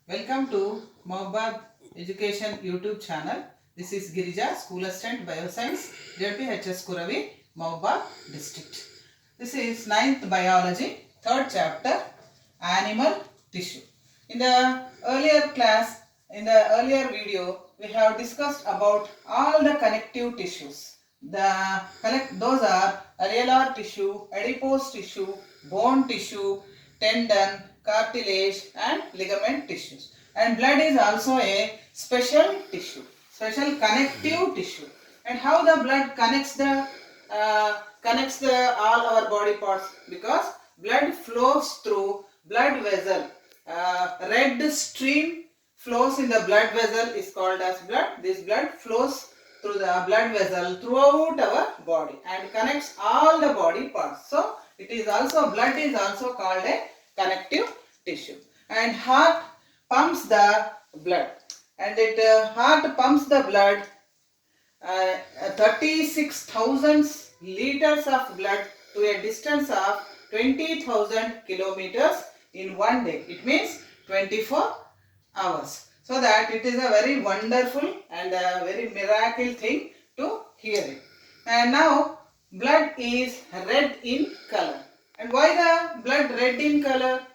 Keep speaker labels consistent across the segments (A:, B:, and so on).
A: Welcome to Mohbad Education YouTube channel. This is Girija, School Assistant Bioscience, JPHS Kuravi, Mohbad District. This is 9th Biology, 3rd chapter, Animal Tissue. In the earlier class, in the earlier video, we have discussed about all the connective tissues. Those are areolar tissue, adipose tissue, bone tissue, tendon, cartilage and ligament tissues. And blood is also a special tissue, special connective tissue. And how the blood connects the all our body parts, because blood flows through blood vessel. Red stream flows in the blood vessel is called as blood. This blood flows through the blood vessel throughout our body and connects all the body parts. So it is also, blood is also called a connective tissue. And heart pumps the blood, and heart pumps the blood 36,000 liters of blood to a distance of 20,000 kilometers in one day. It means 24 hours. So that it is a very wonderful and a very miracle thing to hear it. And now blood is red in color. And why the blood red in color?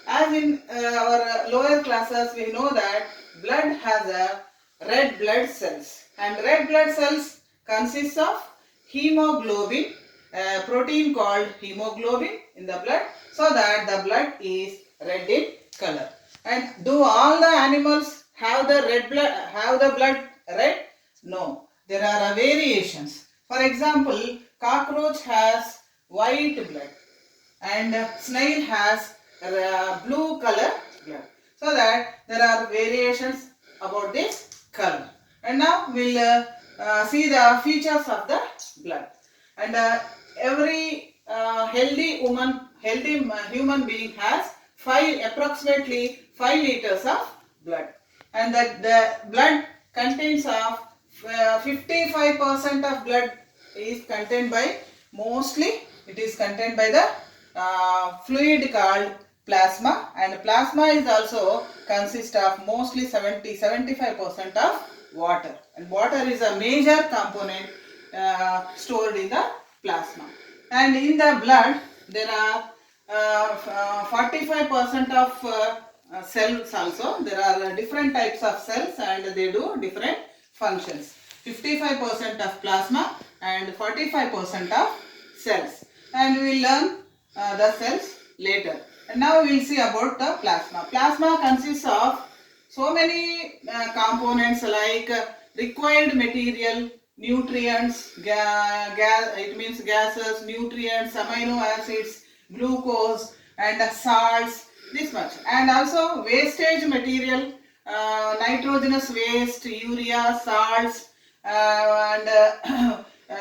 A: As in our lower classes, we know that blood has a red blood cells, and red blood cells consists of hemoglobin, a protein called hemoglobin in the blood, so that the blood is red in color. And do all the animals have the blood red? No, there are variations. For example, cockroach has white blood, and snail has blue color blood. So that there are variations about this color. And now we'll see the features of the blood. And every healthy human being has approximately 5 liters of blood, and that the blood contains of 55% of blood is contained by, mostly it is contained by the fluid called plasma, and plasma is also consist of mostly 75% of water, and water is a major component stored in the plasma. And in the blood there are 45% of cells also. There are different types of cells and they do different functions. 55% of plasma and 45% of cells, and we will learn the cells later. And now we will see about the plasma. Plasma consists of so many components like required material, nutrients, it means gases, nutrients, amino acids, glucose and salts, this much. And also wastage material, nitrogenous waste, urea, salts and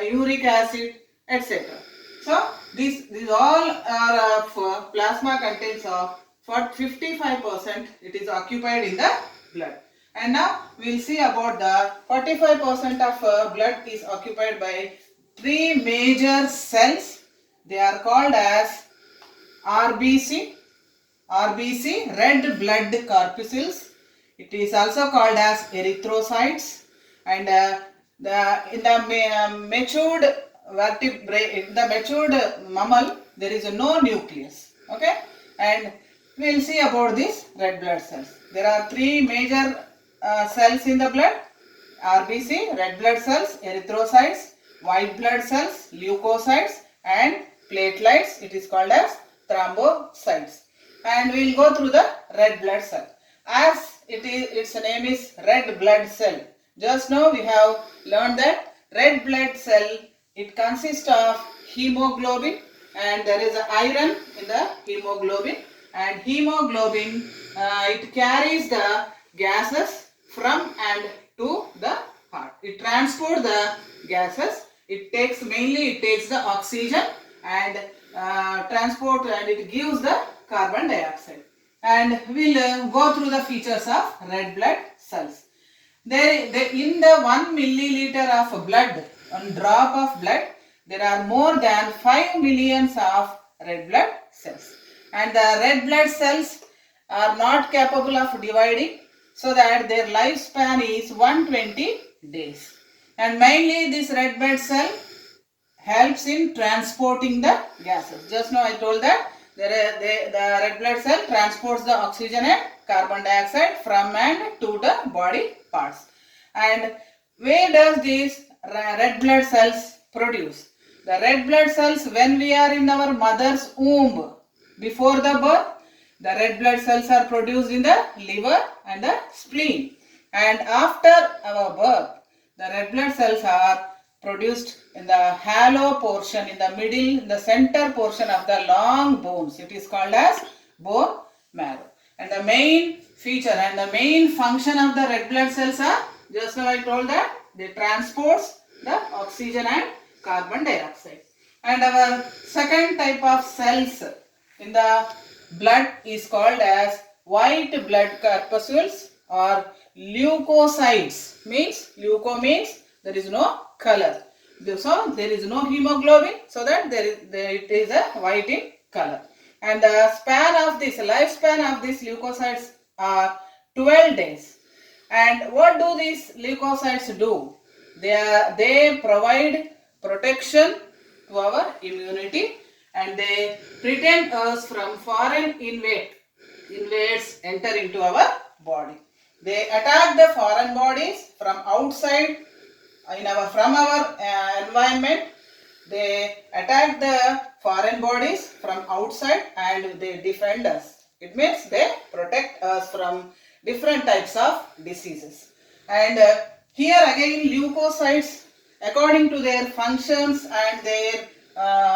A: uric acid, etc. So these all are of plasma contains of 55%, it is occupied in the blood. And now we will see about the 45% of blood is occupied by three major cells. They are called as RBC, red blood corpuscles. It is also called as erythrocytes. And in the matured vertebrate, in the matured mammal, there is no nucleus. Okay, and we will see about these red blood cells. There are three major cells in the blood: RBC, red blood cells; erythrocytes, white blood cells; leukocytes; and platelets. It is called as thrombocytes. And we will go through the red blood cell. As its name is red blood cell. Just now we have learned that red blood cell, it consists of hemoglobin, and there is iron in the hemoglobin, and hemoglobin it carries the gases from and to the heart. It transports the gases. It takes the oxygen and transport, and it gives the carbon dioxide. And we'll go through the features of red blood cells. In the 1 milliliter of blood, 1 drop of blood, there are more than 5 millions of red blood cells. And the red blood cells are not capable of dividing, so that their lifespan is 120 days. And mainly this red blood cell helps in transporting the gases. Just now I told that the red blood cell transports the oxygen and carbon dioxide from and to the body parts. And where does these red blood cells produce? The red blood cells, when we are in our mother's womb, before the birth, the red blood cells are produced in the liver and the spleen. And after our birth, the red blood cells are produced in the hollow portion, in the middle, in the center portion of the long bones. It is called as bone marrow. And the main feature and the main function of the red blood cells are, just now I told that, they transport the oxygen and carbon dioxide. And our second type of cells in the blood is called as white blood corpuscles or leukocytes. Leuco means there is no color. So there is no hemoglobin, so that it is a white in color. And the lifespan of these leukocytes are 12 days. And what do these leukocytes do? They provide protection to our immunity, and they prevent us from foreign invades enter into our body. They attack the foreign bodies from outside from our environment. They attack the foreign bodies from outside and they defend us. It means they protect us from different types of diseases. And here again, leukocytes, according to their functions and their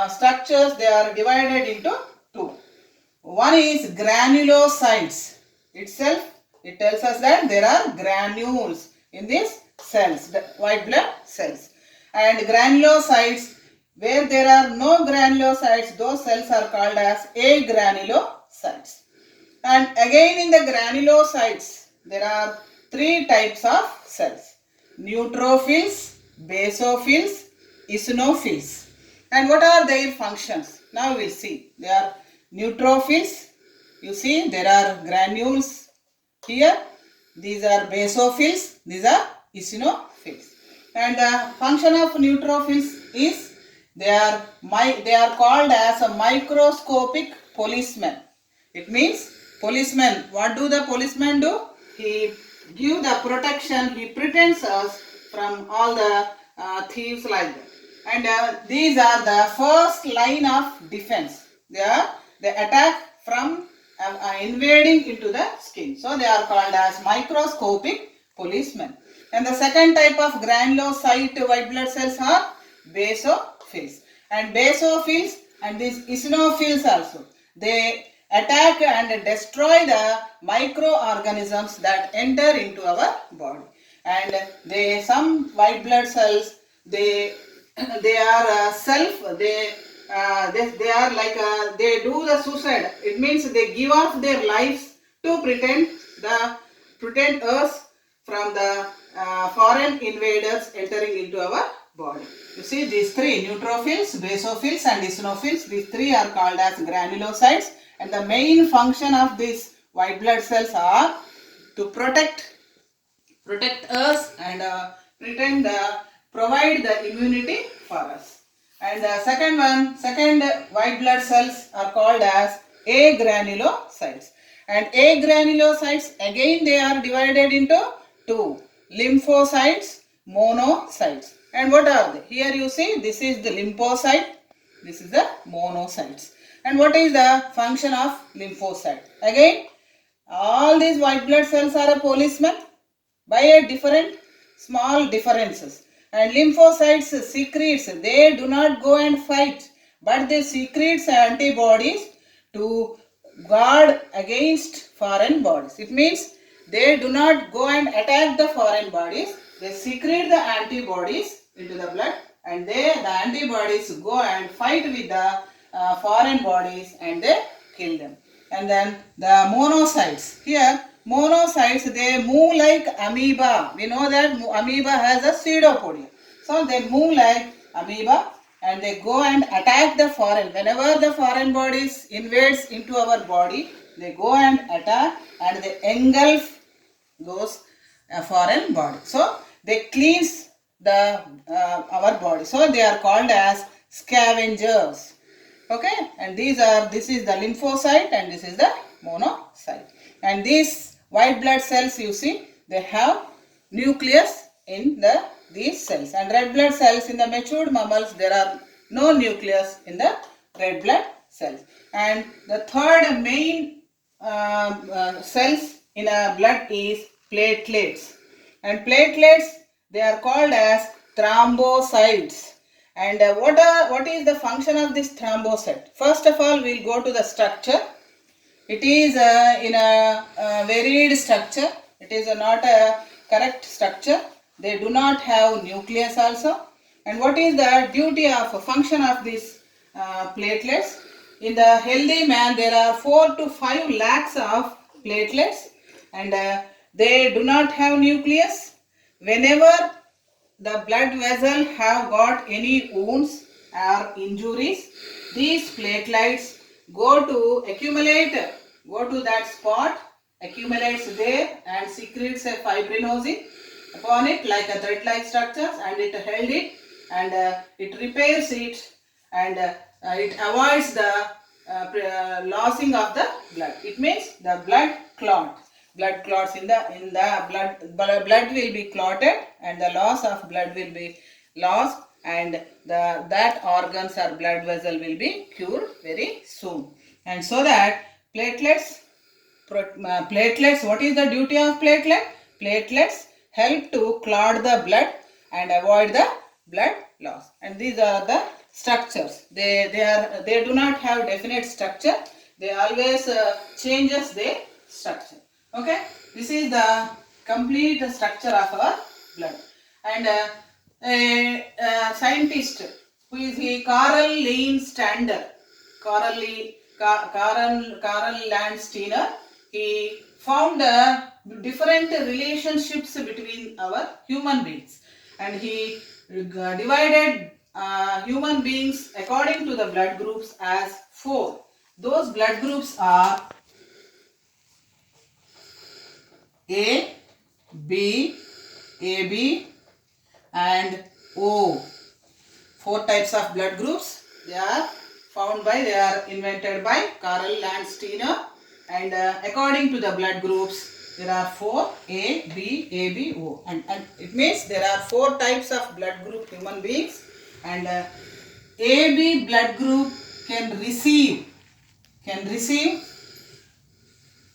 A: structures, they are divided into two. One is granulocytes. Itself, it tells us that there are granules in these cells, the white blood cells. And granulocytes, where there are no granulocytes, those cells are called as agranulocytes. And again in the granulocytes, there are three types of cells: neutrophils, basophils, eosinophils. And what are their functions? Now we will see. They are neutrophils. You see there are granules here. These are basophils. These are eosinophils. And the function of neutrophils is they are called as a microscopic policemen. It means policeman. What do the policemen do? He give the protection. He protects us from all the thieves like that. And these are the first line of defense. They attack from invading into the skin. So they are called as microscopic policemen. And the second type of granulocyte white blood cells are basophils. And basophils and these eosinophils also, they attack and destroy the microorganisms that enter into our body. And some white blood cells, they are they do the suicide. It means they give up their lives to protect us from the foreign invaders entering into our body. You see these three, neutrophils, basophils and eosinophils, these three are called as granulocytes, and the main function of these white blood cells are to protect us and provide the immunity for us. And the second white blood cells are called as agranulocytes. And agranulocytes, again they are divided into two: lymphocytes, monocytes. And what are they? Here you see, this is the lymphocyte, this is the monocytes. And what is the function of lymphocyte? Again, all these white blood cells are a policeman by a different small differences. And lymphocytes secretes, they do not go and fight, but they secretes antibodies to guard against foreign bodies. It means they do not go and attack the foreign bodies, they secrete the antibodies into the blood, and the antibodies go and fight with the foreign bodies and they kill them. And then the monocytes, here monocytes, they move like amoeba. We know that amoeba has a pseudopodia. So they move like amoeba and they go and attack the foreign. Whenever the foreign bodies invades into our body, they go and attack and they engulf those foreign body. So they cleanse the our body. So they are called as scavengers. Okay, and this is the lymphocyte and this is the monocyte. And these white blood cells, you see, they have nucleus in these cells, and red blood cells in the matured mammals, there are no nucleus in the red blood cells. And the third main cells in a blood is platelets, and platelets, they are called as thrombocytes. And what is the function of this thrombocyte? First of all, we'll go to the structure. It is in a varied structure. It is not a correct structure. They do not have nucleus also. And what is the duty of function of these platelets? In the healthy man, there are 4 to 5 lakhs of platelets, and they do not have nucleus. Whenever the blood vessel have got any wounds or injuries, these platelets go to that spot, accumulates there and secretes a fibrinogen upon it like a thread-like structures, and it held it, and it repairs it, and it avoids the losing of the blood. It means the blood clots in the blood will be clotted, and the loss of blood will be lost, and that organs or blood vessel will be cured very soon. And so that platelets, what is the duty of platelet? Platelets help to clot the blood and avoid the blood loss. And these are the structures. They do not have definite structure. They always changes their structure. Okay, this is the complete structure of our blood. And a scientist, who is he? Carl Landsteiner. Carl Landsteiner. He found different relationships between our human beings, and he divided human beings according to the blood groups as 4. Those blood groups are A, B, AB and O. 4 types of blood groups. They are invented by Carl Landsteiner, and according to the blood groups, there are 4: A, B, AB, O, and it means there are 4 types of blood group human beings, and AB blood group can receive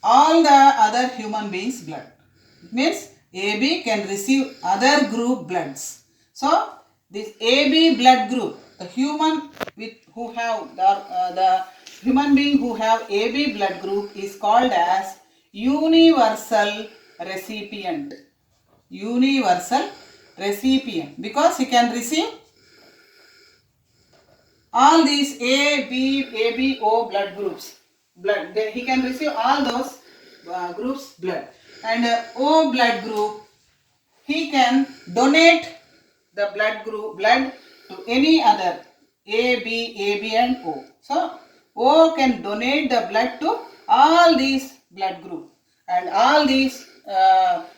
A: all the other human beings' blood. It means AB can receive other group bloods. So this AB blood group, the human human being who have AB blood group is called as universal recipient. Universal recipient, because he can receive all these A, B, AB, O blood groups. He can receive all those groups blood. And O blood group, he can donate the blood to any other A, B, AB and O. So O can donate the blood to all these blood groups, and all these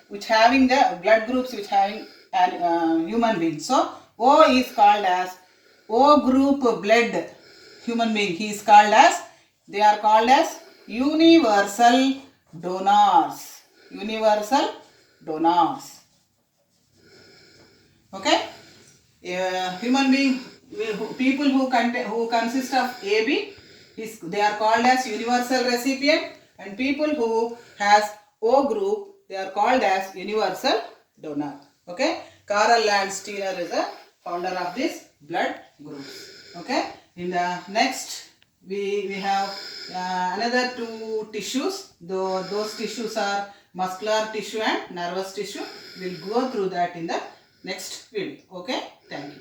A: which having the blood groups which having human beings. So O is called as O group blood human being. He is called as, they are called as universal donors. Universal donors. Okay. Human being, people who consist of AB, they are called as universal recipient, and people who has O group, they are called as universal donor. Okay. Carl Landsteiner is the founder of this blood groups. Okay. In the next, we have another 2 tissues. Those tissues are muscular tissue and nervous tissue. We'll go through that in the next video. Okay. Thank you.